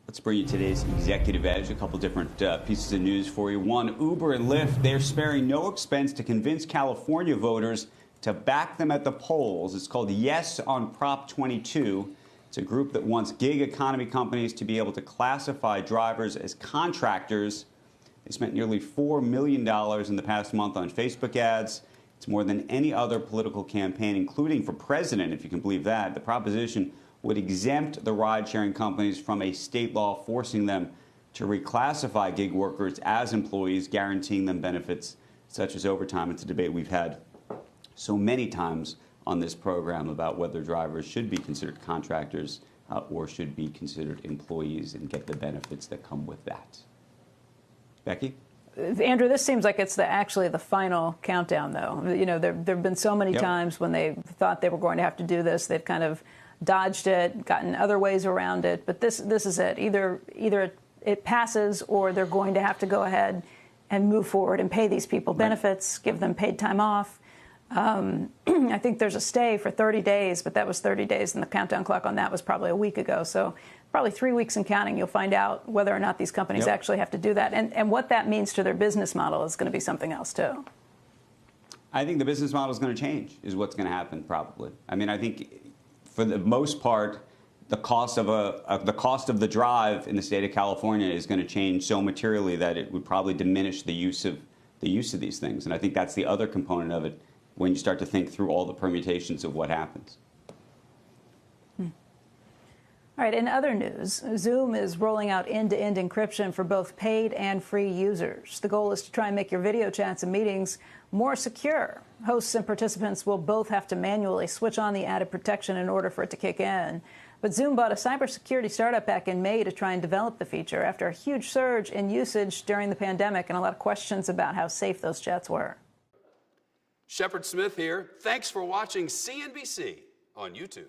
Let's bring you today's Executive Edge, a couple different pieces of news for you. One, Uber and Lyft, they're sparing no expense to convince California voters to back them at the polls. It's called Yes on Prop 22. It's a group that wants gig economy companies to be able to classify drivers as contractors. They spent nearly $4 million in the past month on Facebook ads. It's more than any other political campaign, including for president, if you can believe that. The proposition would exempt the ride-sharing companies from a state law forcing them to reclassify gig workers as employees, guaranteeing them benefits such as overtime. It's a debate we've had so many times on this program about whether drivers should be considered contractors or should be considered employees and get the benefits that come with that. Becky? Andrew, this seems like it's actually the final countdown, though. You know, there have been so many times when they thought they were going to have to do this. They've kind of dodged it, gotten other ways around it. But this is it. Either it passes or they're going to have to go ahead and move forward and pay these people benefits, give them paid time off. I think there's a stay for 30 days, but that was 30 days, and the countdown clock on that was probably a week ago. So probably 3 weeks and counting, you'll find out whether or not these companies actually have to do that. And what that means to their business model is going to be something else, too. I think the business model is going to change, is what's going to happen, probably. I mean, I think for the most part, the cost of the drive in the state of California is going to change so materially that it would probably diminish the use of these things. And I think that's the other component of it when you start to think through all the permutations of what happens. All right, in other news, Zoom is rolling out end-to-end encryption for both paid and free users. The goal is to try and make your video chats and meetings more secure. Hosts and participants will both have to manually switch on the added protection in order for it to kick in. But Zoom bought a cybersecurity startup back in May to try and develop the feature after a huge surge in usage during the pandemic and a lot of questions about how safe those chats were. Shepard Smith here. Thanks for watching CNBC on YouTube.